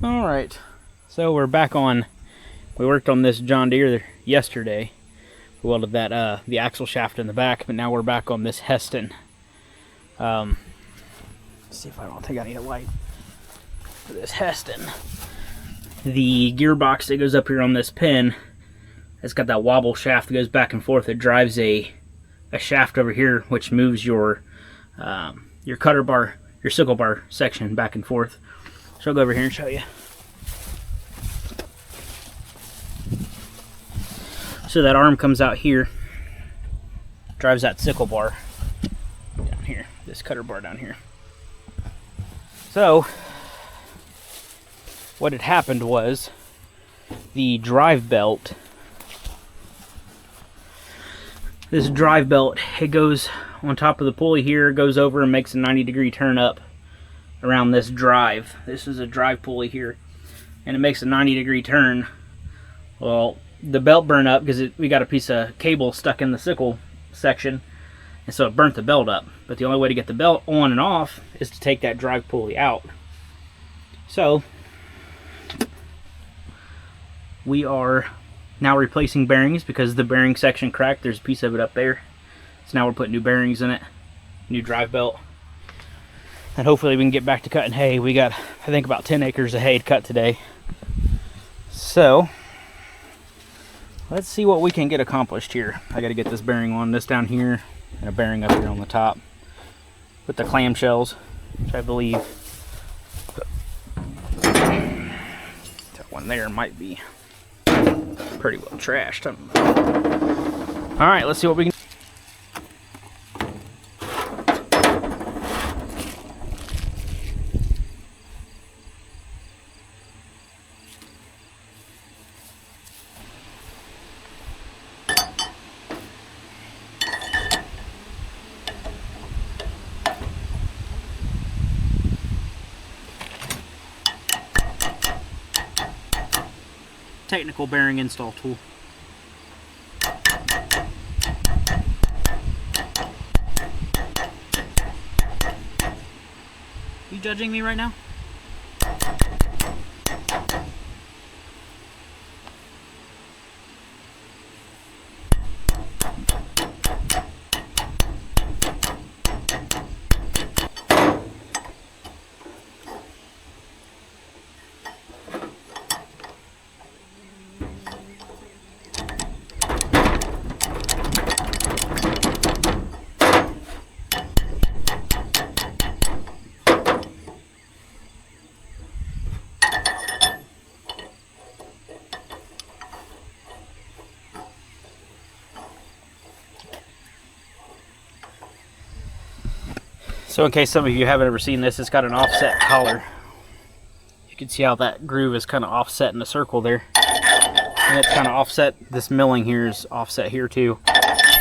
All right, so we're back on. We worked on this John Deere yesterday. We welded that the axle shaft in the back, but now we're back on this Hesston. Let's see if I don't think I need a light for this Hesston. The gearbox that goes up here on this pin, it's got that wobble shaft that goes back and forth. It drives a shaft over here, which moves your cutter bar, your sickle bar section back and forth. So I'll go over here and show you. So that arm comes out here, drives that sickle bar down here, this cutter bar down here. So what had happened was the drive belt, this drive belt, it goes on top of the pulley here, goes over and makes a 90-degree turn up around this drive. This is a drive pulley here, and it makes a 90-degree turn. Well, the belt burned up because we got a piece of cable stuck in the sickle section, and so it burnt the belt up. But the only way to get the belt on and off is to take that drive pulley out. So we are now replacing bearings because the bearing section cracked. There's a piece of it up there. So now we're putting new bearings in it, new drive belt. And hopefully we can get back to cutting hay. We got, I think, about 10 acres of hay to cut today. So let's see what we can get accomplished here. I got to get this bearing on this down here and a bearing up here on the top with the clamshells, which I believe that one there might be pretty well trashed. All right, let's see what we can. Technical bearing install tool. You judging me right now? So in case some of you haven't ever seen this, it's got an offset collar. You can see how that groove is kind of offset in a circle there. And it's kind of offset, this milling here is offset here too.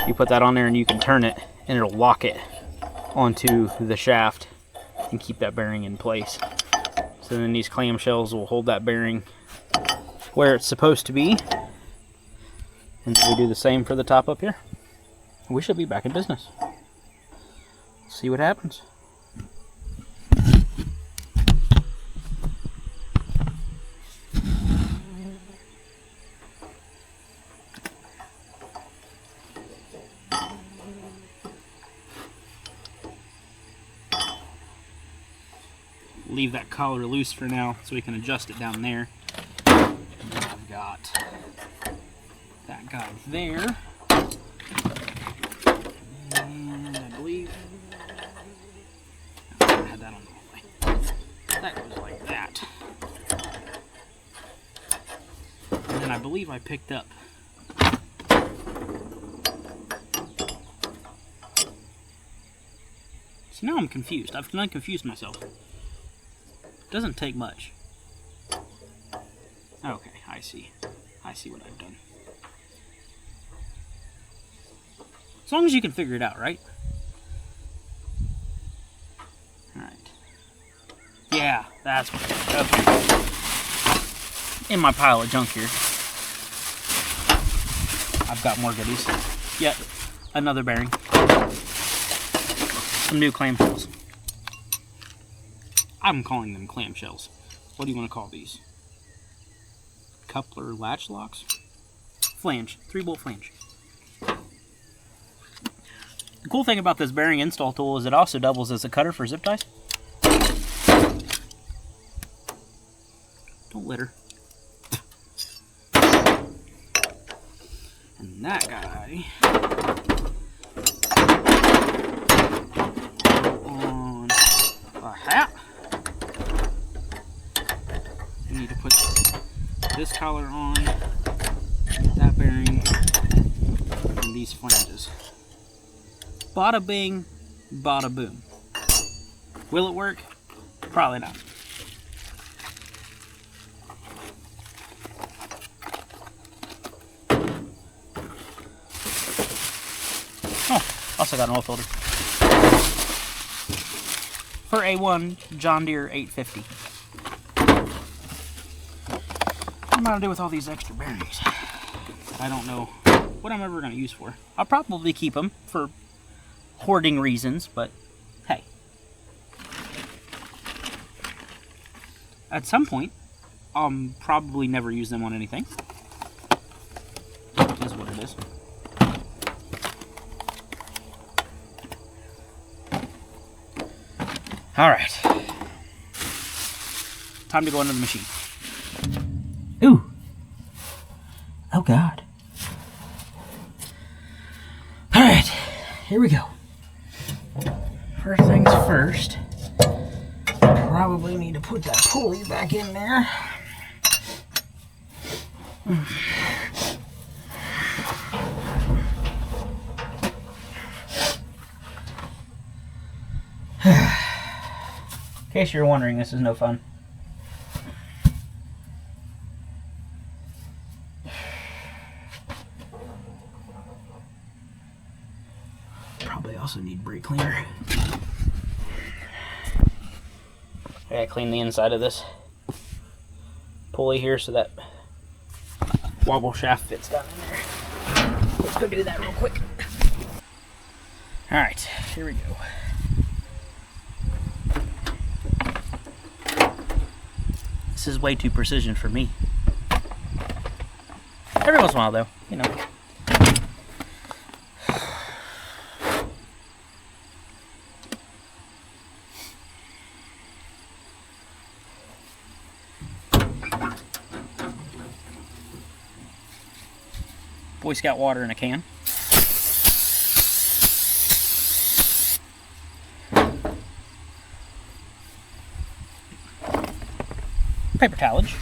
You put that on there and you can turn it and it'll lock it onto the shaft and keep that bearing in place. So then these clamshells will hold that bearing where it's supposed to be. And we do the same for the top up here. We should be back in business. See what happens. Leave that collar loose for now so we can adjust it down there. And then I've got that guy there. And I believe I had that on the wrong way. That goes like that. And then I believe I picked up so now I'm confused. I've confused myself. Doesn't take much. Okay, I see. I see what I've done. As long as you can figure it out, right? Alright. Yeah, that's what it is. Okay. In my pile of junk here, I've got more goodies. Yep, another bearing. Some new clamshells. I'm calling them clamshells. what do you want to call these? Coupler latch locks? Flange, 3-bolt flange. The cool thing about this bearing install tool is it also doubles as a cutter for zip ties. Don't litter. And that guy on a hat. We need to put this collar on, that bearing, and these flanges. Bada bing, bada boom. Will it work? Probably not. Oh, also got an oil filter. For A1 John Deere 850. What am I going to do with all these extra bearings? I don't know what I'm ever going to use for. I'll probably keep them for hoarding reasons, but hey. At some point, I'll probably never use them on anything. It is what it is. Alright. Time to go into the machine. Ooh. Oh God. Alright, here we go. First things first, probably need to put that pulley back in there. In case you're wondering, this is no fun. Probably also need brake cleaner. I gotta clean the inside of this pulley here so that wobble shaft fits down in there. Let's go do that real quick. Alright, here we go. This is way too precision for me. Every once in a while though, you know. Boy Scout water in a can. Paper towelage.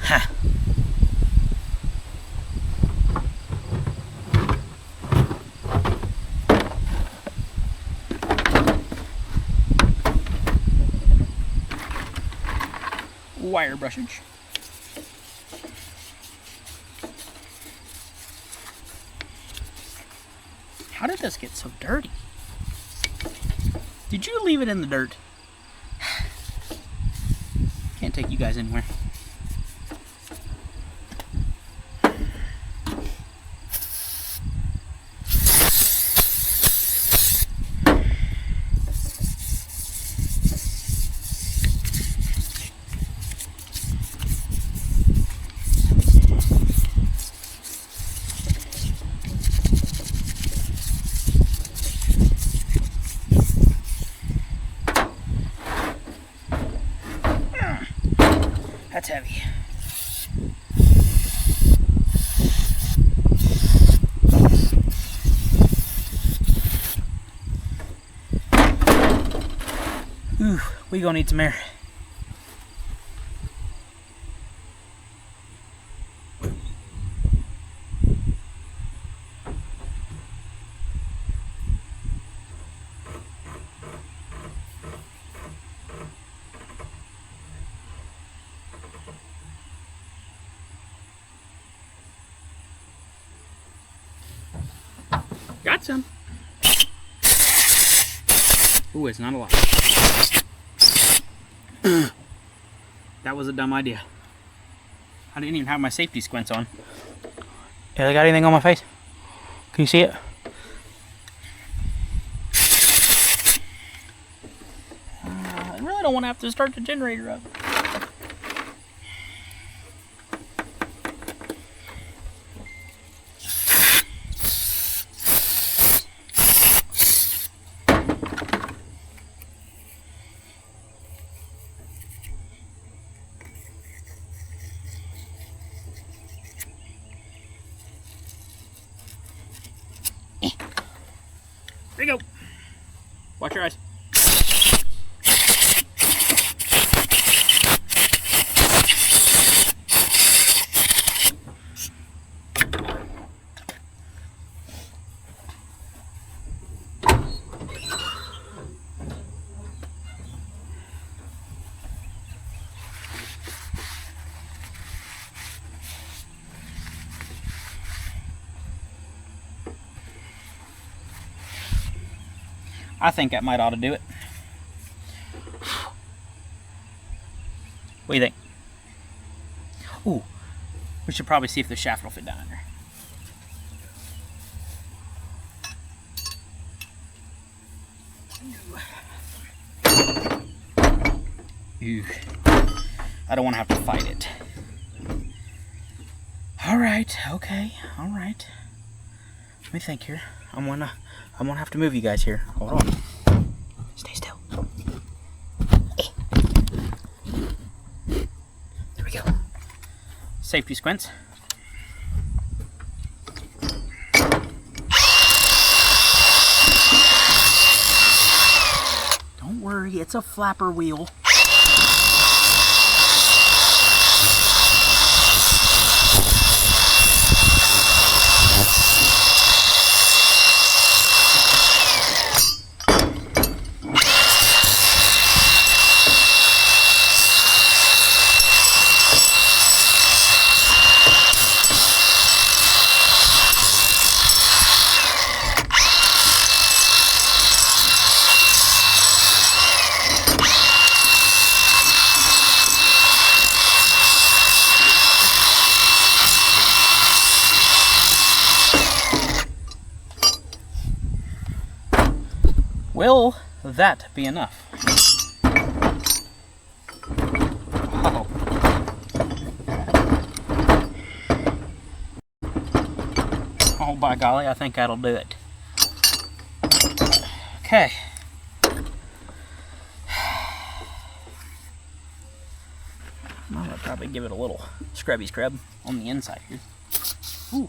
Ha. Wire brushage. How did this get so dirty? Did you leave it in the dirt? Can't take you guys anywhere. That's heavy. Ooh, we gonna need some air. Got some. Ooh, it's not a lot. That was a dumb idea. I didn't even have my safety squints on. Okay, I got anything on my face? Can you see it? I really don't want to have to start the generator up. There you go. Watch your eyes. I think that might ought to do it. What do you think? Ooh, we should probably see if the shaft will fit down in there. Ooh. I don't want to have to fight it. Alright, okay, alright. Let me think here. I'm gonna have to move you guys here. Hold on. Stay still. There we go. Safety squints. Don't worry, it's a flapper wheel. Will that be enough? Oh. Oh, by golly, I think that'll do it. Okay. I'm gonna probably give it a little scrubby scrub on the inside here. Ooh.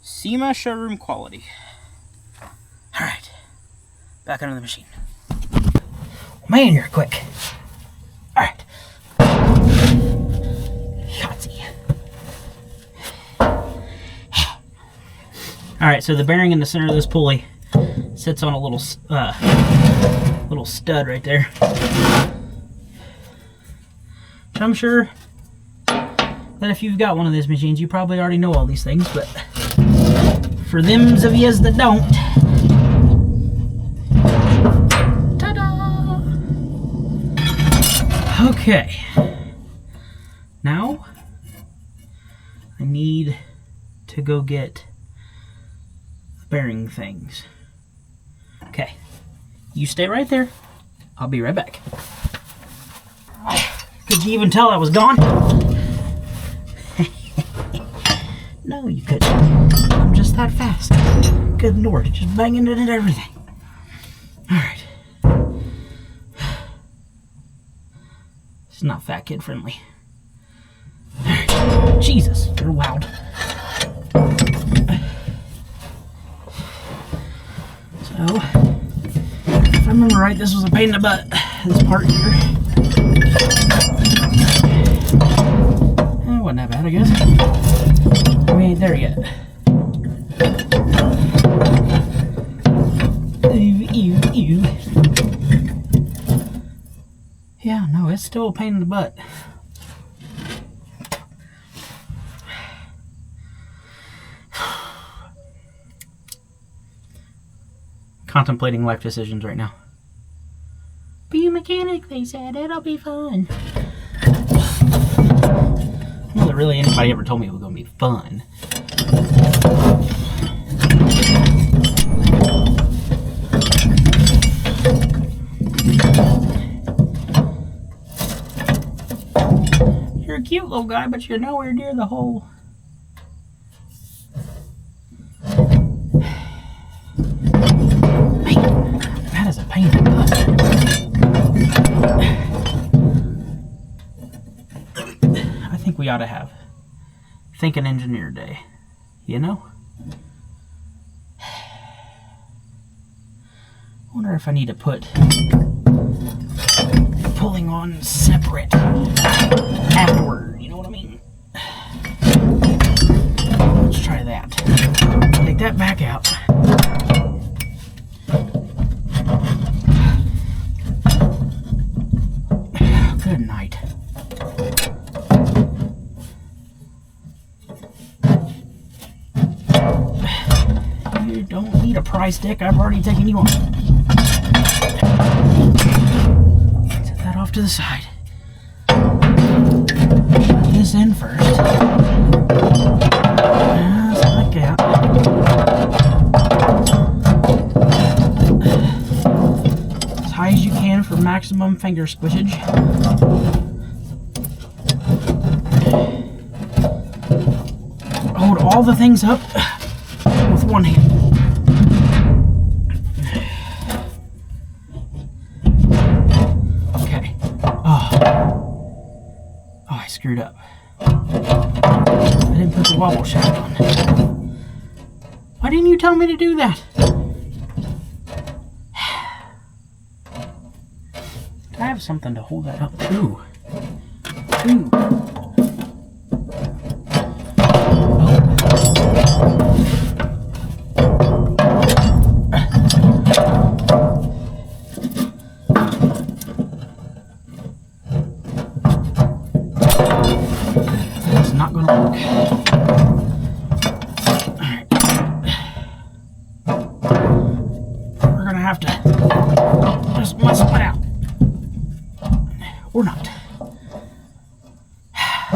SEMA showroom quality. Alright, back under the machine. Man, you're quick. Alright. Yahtzee. Alright, so the bearing in the center of this pulley sits on a little stud right there. Which I'm sure that if you've got one of these machines, you probably already know all these things, but for them of yous that don't, ta-da! Okay, now I need to go get the bearing things. Okay, you stay right there. I'll be right back. Could you even tell I was gone? No, you couldn't. I'm just that fast. Good Lord, just banging it and everything. Alright. It's not fat kid friendly. Alright. Jesus, you're loud. So, if I remember right, this was a pain in the butt. This part here. It wasn't that bad, I guess. We ain't there yet. Yeah, no, it's still a pain in the butt. contemplating life decisions right now. Be a mechanic, they said. It'll be fun. I don't know that really anybody ever told me it was going to be fun. You're a cute little guy, but you're nowhere near the hole. Man, that is a pain in the butt. I think we ought to have Think an Engineer Day, you know? I wonder if I need to put pulling on separate afterward, you know what I mean? Let's try that. Take that back out. Good night. You don't need a pry stick, I've already taken you on. Set that off to the side. Put this in first. Just like that. As high as you can for maximum finger squishage. Hold all the things up with one hand. Okay. Oh, I screwed up. I didn't put the wobble shaft on. Why didn't you tell me to do that? Do I have something to hold that up? Ooh. Ooh. That's not going to work. Alright. We're going to have to just muscle it out. Or not. I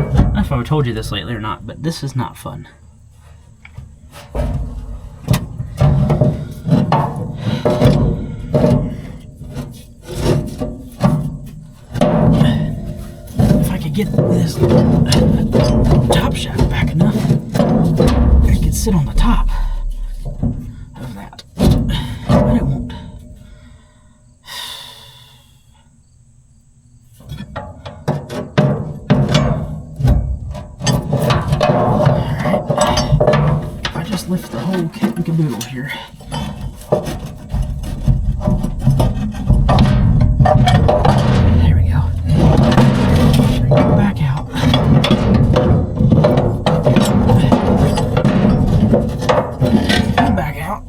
don't know if I've told you this lately or not, but this is not fun. If I could get this top shaft back enough, I could sit on the top of that. But it won't. Lift the whole kit and caboodle here. There we go. Bring it back out. Back out.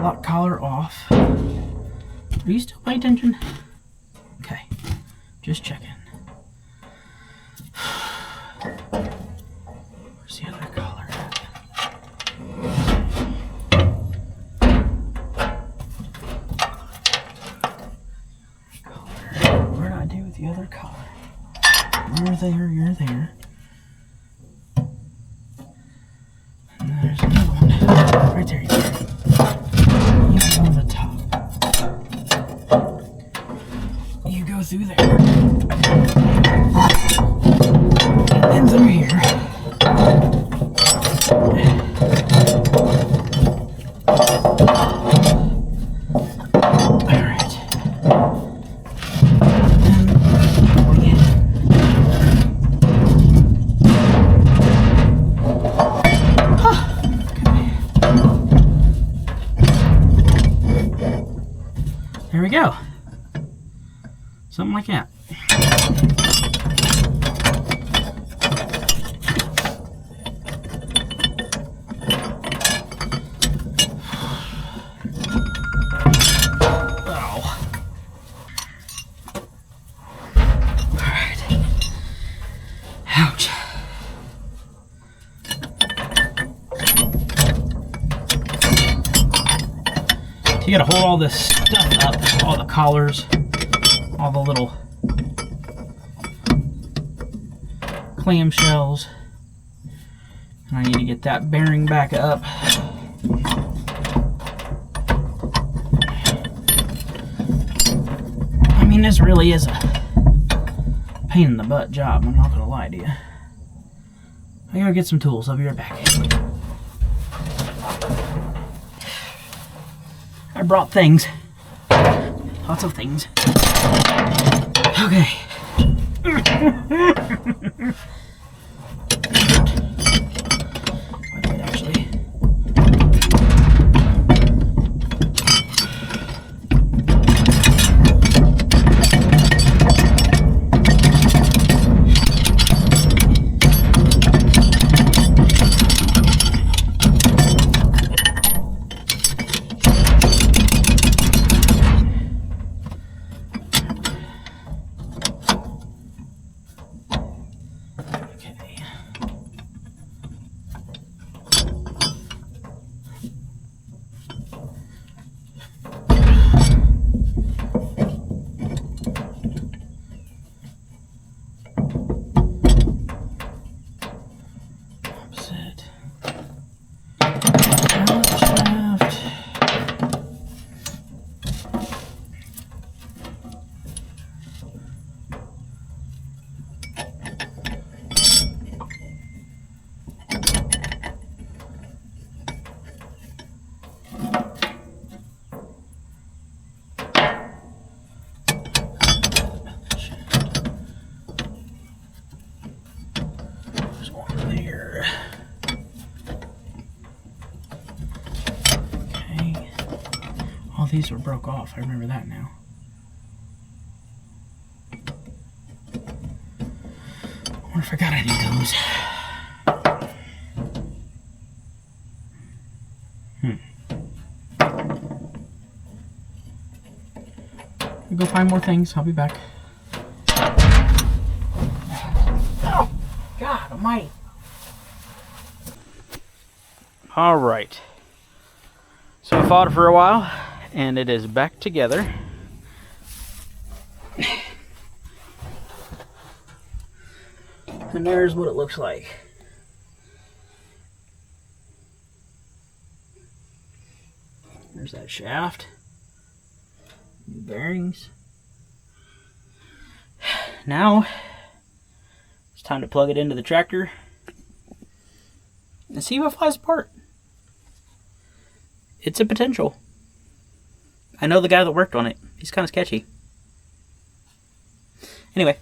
Lock collar off. Are you still paying attention? Okay. Just checking. Where's the other collar? The other collar. You're there, you're there. And there's another one. Right there, you go. You go on the top. You go through there. And through here. There we go. Something like that. Oh. All right. Ouch. So you gotta hold all this stuff up, all the collars, all the little clamshells. And I need to get that bearing back up. I mean, this really is a pain in the butt job, I'm not gonna lie to you. I gotta get some tools, I'll be right back. I brought things. Lots of things. Okay. Actually. These were broke off. I remember that now. I wonder if I got any of those. I'll go find more things. I'll be back. Oh, God almighty. All right. So I fought it for a while. And it is back together. And there's what it looks like. There's that shaft. New bearings. Now, it's time to plug it into the tractor and see what flies apart. It's a potential. I know the guy that worked on it. He's kind of sketchy. Anyway,